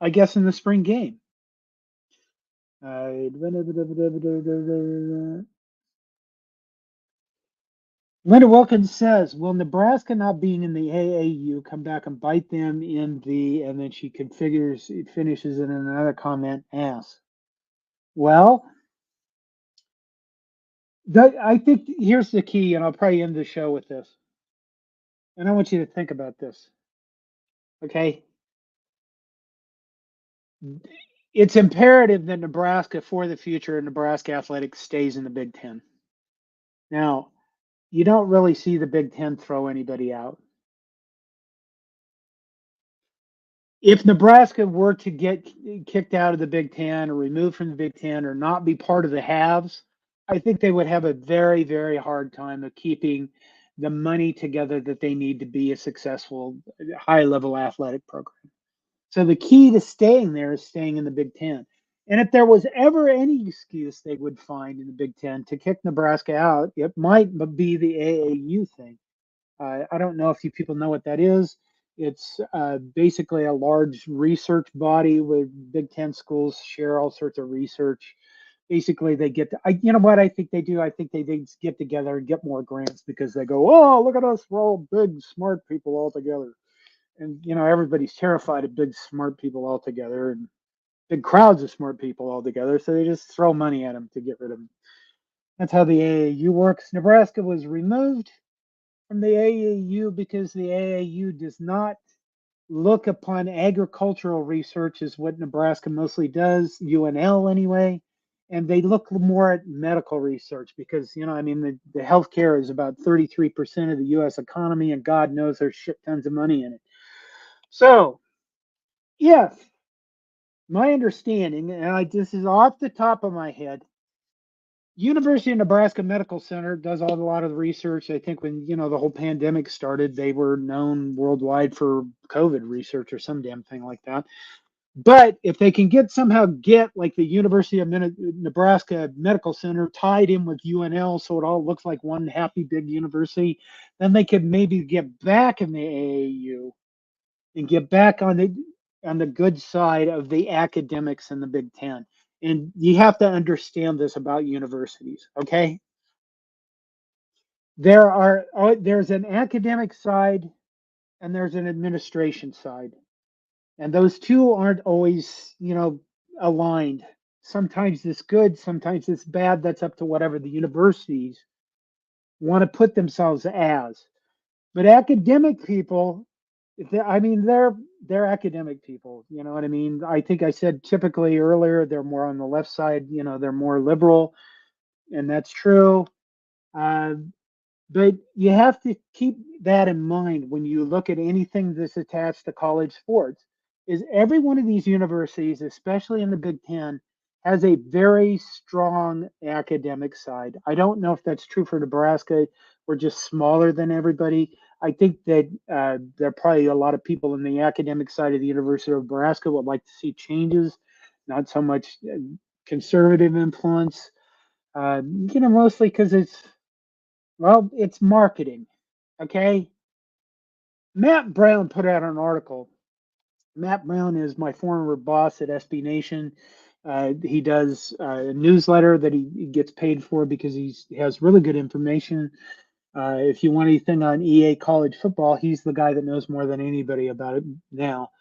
I guess in the spring game. Linda Wilkins says, will Nebraska not being in the AAU come back and bite them in the, and then she configures, it finishes in another comment, ass. Well, I think here's the key, and I'll probably end the show with this. And I want you to think about this, okay? It's imperative that Nebraska, for the future, Nebraska athletics stays in the Big Ten. Now, you don't really see the Big Ten throw anybody out. If Nebraska were to get kicked out of the Big Ten or removed from the Big Ten or not be part of the halves, I think they would have a very, very hard time of keeping the money together that they need to be a successful high level athletic program. So the key to staying there is staying in the Big Ten. And if there was ever any excuse they would find in the Big Ten to kick Nebraska out, it might be the AAU thing. I don't know if you people know what that is. It's basically a large research body where Big Ten schools share all sorts of research. Basically, they get to, you know what I think they do? I think they get together and get more grants because they go, oh, look at us, we're all big, smart people all together. And, you know, everybody's terrified of big, smart people all together and big crowds of smart people all together. So they just throw money at them to get rid of them. That's how the AAU works. Nebraska was removed from the AAU because the AAU does not look upon agricultural research as what Nebraska mostly does, UNL anyway, and they look more at medical research because, you know, I mean, the healthcare is about 33% of the US economy, and God knows there's shit tons of money in it. So, if my understanding, and this is off the top of my head, University of Nebraska Medical Center does a lot of the research. I think when, you know, the whole pandemic started, they were known worldwide for COVID research or some damn thing like that. But if they can somehow get like the University of Nebraska Medical Center tied in with UNL so it all looks like one happy big university, then they could maybe get back in the AAU and get back on the good side of the academics in the Big Ten. And you have to understand this about universities, okay? There's an academic side and there's an administration side. And those two aren't always, you know, aligned. Sometimes it's good, sometimes it's bad. That's up to whatever the universities want to put themselves as. But academic people, I mean, they're academic people. You know what I mean? I think I said typically earlier they're more on the left side. You know, they're more liberal, and that's true. Uh, but you have to keep that in mind when you look at anything that's attached to college sports. Is every one of these universities, especially in the Big Ten, has a very strong academic side. I don't know if that's true for Nebraska. We're just smaller than everybody. I think that there are probably a lot of people in the academic side of the University of Nebraska would like to see changes, not so much conservative influence. You know, mostly because it's marketing. Okay. Matt Brown put out an article. Matt Brown is my former boss at SB Nation. He does a newsletter that he gets paid for because he has really good information. If you want anything on EA college football, he's the guy that knows more than anybody about it now.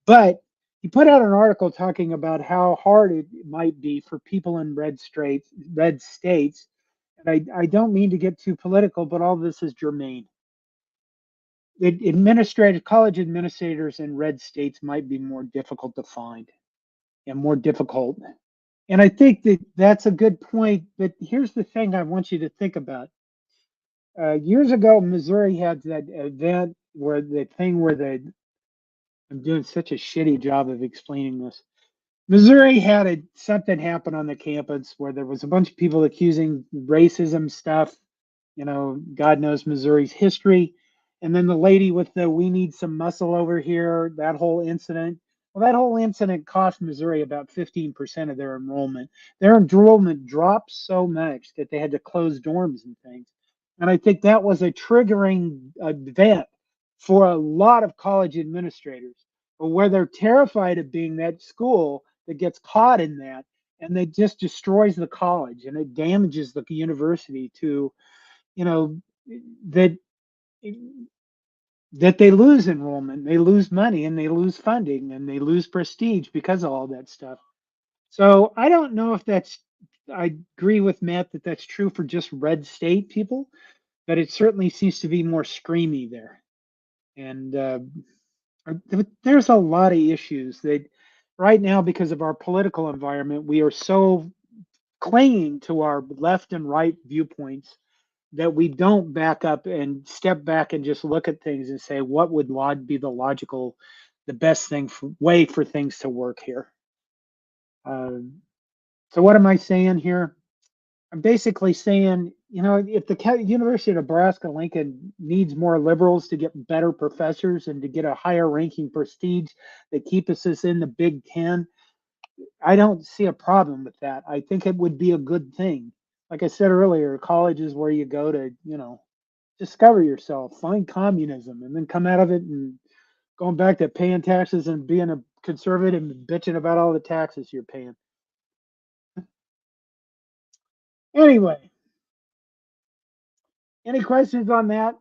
But he put out an article talking about how hard it might be for people in red states. And I don't mean to get too political, but all this is germane. College administrators in red states might be more difficult to find and more difficult. And I think that that's a good point. But here's the thing I want you to think about. Years ago, Missouri had that event where I'm doing such a shitty job of explaining this. Missouri had something happen on the campus where there was a bunch of people accusing racism stuff. You know, God knows Missouri's history. And then the lady with the "we need some muscle over here," that whole incident. Well, that whole incident cost Missouri about 15% of their enrollment. Their enrollment dropped so much that they had to close dorms and things. And I think that was a triggering event for a lot of college administrators, or where they're terrified of being that school that gets caught in that, and it just destroys the college and it damages the university to, you know, that that they lose enrollment, they lose money, and they lose funding, and they lose prestige because of all that stuff. So I don't know if that's. I agree with Matt that that's true for just red state people, but it certainly seems to be more screamy there. And there's a lot of issues that right now, because of our political environment, we are so clinging to our left and right viewpoints that we don't back up and step back and just look at things and say, what would be the logical, the best way for things to work here? Um, so what am I saying here? I'm basically saying, if the University of Nebraska Lincoln needs more liberals to get better professors and to get a higher ranking prestige that keeps us in the Big Ten, I don't see a problem with that. I think it would be a good thing. Like I said earlier, college is where you go to, discover yourself, find communism, and then come out of it and going back to paying taxes and being a conservative and bitching about all the taxes you're paying. Anyway, any questions on that?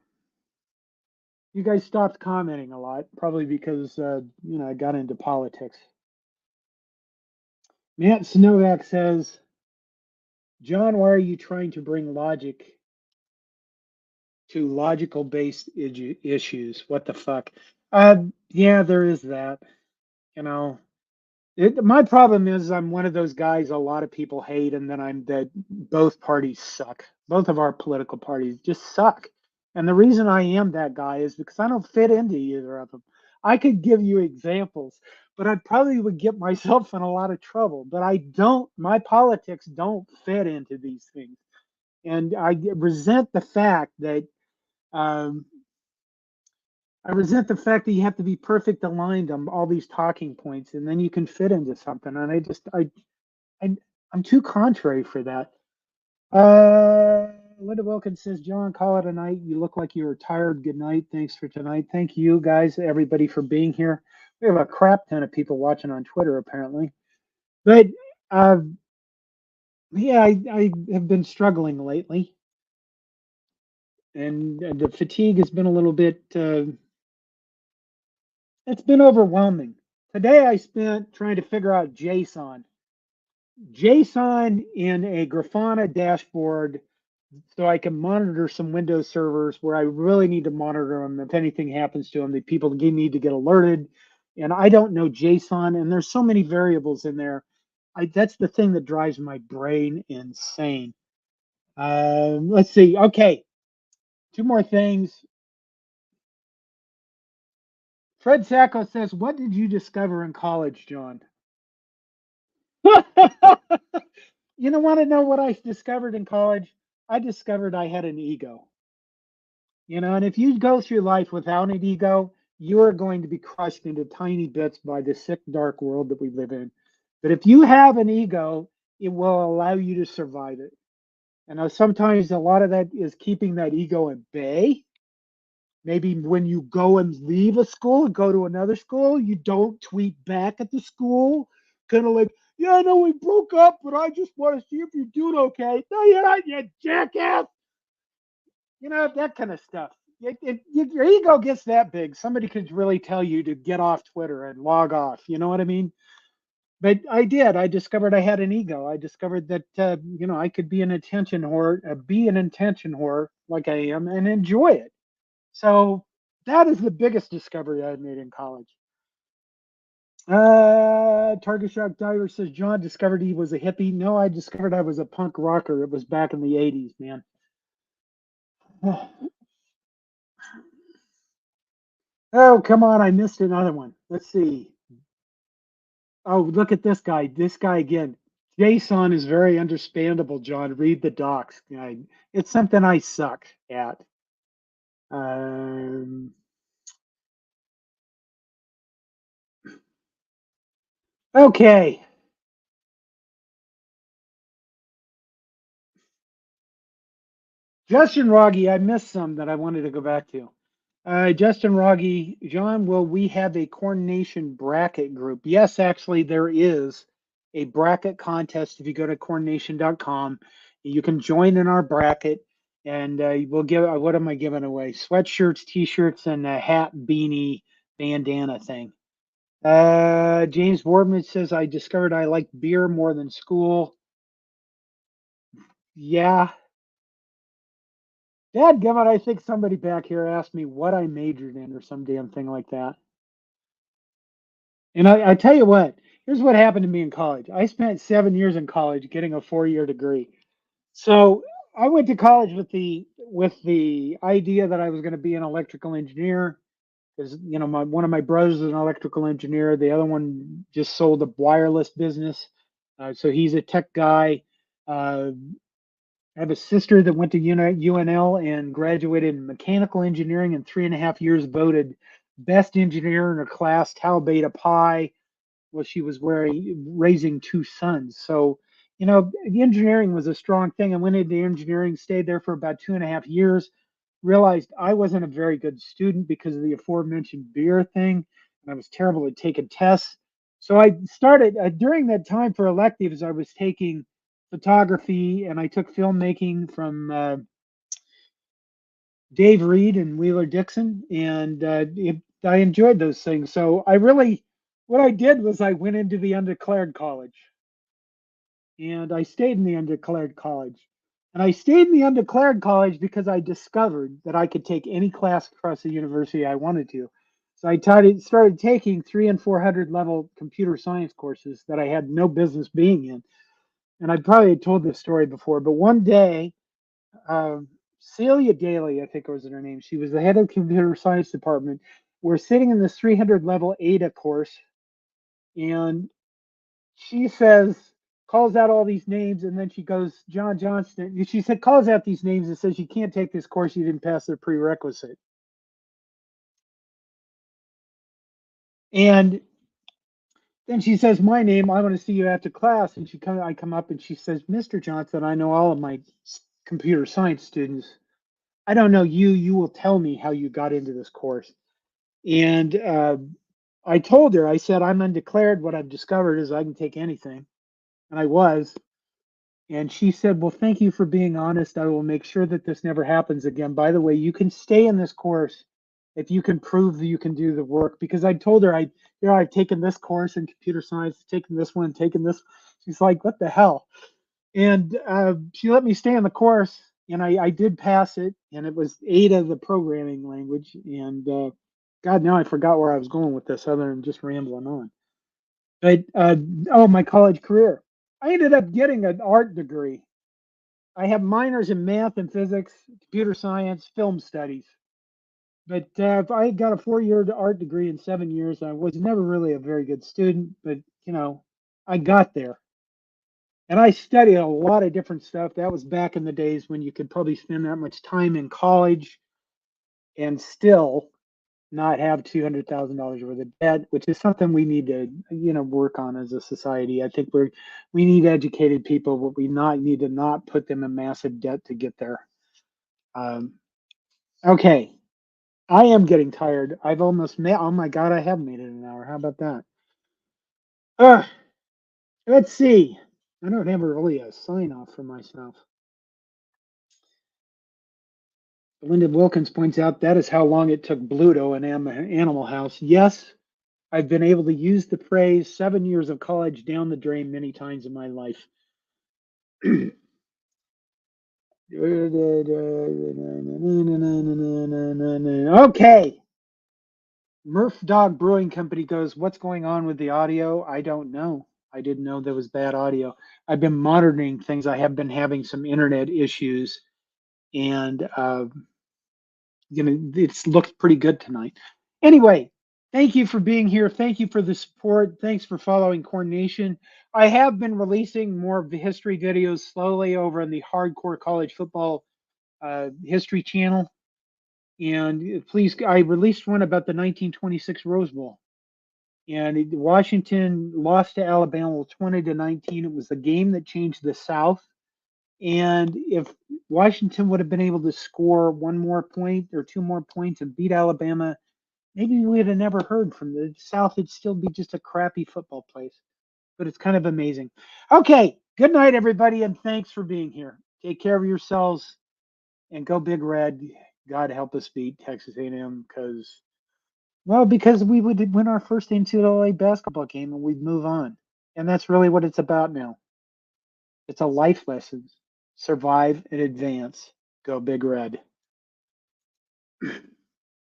You guys stopped commenting a lot, probably because I got into politics. Matt Snowak says, "John, why are you trying to bring logic to logical based issues? What the fuck?" Yeah, there is that. You know, my problem is I'm one of those guys a lot of people hate, and then I'm that both parties suck. Both of our political parties just suck. And the reason I am that guy is because I don't fit into either of them. I could give you examples, but I probably would get myself in a lot of trouble. But I don't, my politics don't fit into these things. And resent the fact that um, I resent the fact that you have to be perfect aligned on all these talking points, and then you can fit into something. And I, I'm too contrary for that. Linda Wilkins says, "John, call it a night. You look like you were tired. Good night. Thanks for tonight." Thank you guys, everybody, for being here. We have a crap ton of people watching on Twitter, apparently. But uh, yeah, I have been struggling lately, and the fatigue has been a little bit. It's been overwhelming. Today I spent trying to figure out JSON in a Grafana dashboard so I can monitor some Windows servers where I really need to monitor them. If anything happens to them, the people need to get alerted. And I don't know JSON, and there's so many variables in there. That's the thing that drives my brain insane. Let's see. Okay, two more things. Fred Sacco says, "What did you discover in college, John?" Want to know what I discovered in college? I discovered I had an ego. And if you go through life without an ego, you are going to be crushed into tiny bits by the sick, dark world that we live in. But if you have an ego, it will allow you to survive it. And sometimes a lot of that is keeping that ego at bay. Maybe when you go and leave a school and go to another school, you don't tweet back at the school, kind of like, "Yeah, I know we broke up, but I just want to see if you're doing okay." No, you're not, you jackass. That kind of stuff. Your ego gets that big. Somebody could really tell you to get off Twitter and log off. You know what I mean? But I did. I discovered I had an ego. I discovered that I could be an attention whore, like I am, and enjoy it. So that is the biggest discovery I made in college. Target Shock Diver says, "John discovered he was a hippie." No, I discovered I was a punk rocker. It was back in the 80s, man. Oh, come on. I missed another one. Let's see. Oh, look at this guy. This guy again. JSON is very understandable, John. Read the docs. It's something I suck at. Um, okay. Justin Rogge, I missed some that I wanted to go back to. Justin Rogge, John, will we have a Corn Nation bracket group? Yes, actually, there is a bracket contest. If you go to cornnation.com, you can join in our bracket. And we'll give. What am I giving away? Sweatshirts, t-shirts, and a hat, beanie, bandana thing. James Boardman says I discovered I like beer more than school. Yeah. Dadgummit, I think somebody back here asked me what I majored in or some damn thing like that. And I tell you what, here's what happened to me in college. I spent 7 years in college getting a 4-year degree. So I went to college with the idea that I was going to be an electrical engineer because one of my brothers is an electrical engineer. The other one just sold a wireless business, so he's a tech guy. Uh, I have a sister that went to UNL and graduated in mechanical engineering in 3.5 years, voted best engineer in her class, Tau Beta Pi. Well, she was raising two sons. So, the engineering was a strong thing. I went into engineering, stayed there for about 2.5 years, realized I wasn't a very good student because of the aforementioned beer thing, and I was terrible at taking tests. So I started during that time for electives, I was taking photography and I took filmmaking from Dave Reed and Wheeler Dixon, and I enjoyed those things. So what I did was I went into the undeclared college, and I stayed in the undeclared college. And I stayed in the undeclared college because I discovered that I could take any class across the university I wanted to. So I started taking 300 and 400 level computer science courses that I had no business being in. And I probably told this story before, but one day Celia Daly, I think was her name. She was the head of the computer science department. We're sitting in this 300 level ADA course, and she calls out all these names, and then she goes, John Johnston. She said, calls out these names and says, you can't take this course. You didn't pass the prerequisite. And then she says, my name, I want to see you after class. And I come up and she says, Mr. Johnson, I know all of my computer science students. I don't know you. You will tell me how you got into this course. And I told her, I said, I'm undeclared. What I've discovered is I can take anything. And I was. And she said, well, thank you for being honest. I will make sure that this never happens again. By the way, you can stay in this course if you can prove that you can do the work. Because I told her, I've taken this course in computer science, taken this one, taken this. She's like, what the hell? And she let me stay in the course. And I did pass it. And it was Ada, the programming language. And God, now I forgot where I was going with this other than just rambling on. But my college career. I ended up getting an art degree. I have minors in math and physics, computer science, film studies. But I got a 4-year art degree in 7 years. I was never really a very good student, but I got there. And I studied a lot of different stuff. That was back in the days when you could probably spend that much time in college and still not have $200,000 worth of debt, which is something we need to, work on as a society. I think we need educated people, but we not need to not put them in massive debt to get there. Okay, I am getting tired. I've almost made. Oh my God, I have made it an hour. How about that? Uh, let's see. I don't have really a sign off for myself. Linda Wilkins points out that is how long it took Bluto in Animal House. Yes, I've been able to use the phrase 7 years of college down the drain many times in my life. Okay. Murph Dog Brewing Company goes, what's going on with the audio? I don't know. I didn't know there was bad audio. I've been monitoring things. I have been having some internet issues, and it's looked pretty good tonight. Anyway, thank you for being here. Thank you for the support. Thanks for following Corn Nation. I have been releasing more of the history videos slowly over on the Hardcore College Football History channel. And please, I released one about the 1926 Rose Bowl. And Washington lost to Alabama 20-19. It was the game that changed the South. And if Washington would have been able to score one more point or two more points and beat Alabama, maybe we'd have never heard from the South. It'd still be just a crappy football place. But it's kind of amazing. Okay. Good night, everybody. And thanks for being here. Take care of yourselves. and go Big Red. God help us beat Texas A&M because we would win our first NCAA basketball game and we'd move on. And that's really what it's about now. It's a life lesson. Survive and advance. Go Big Red.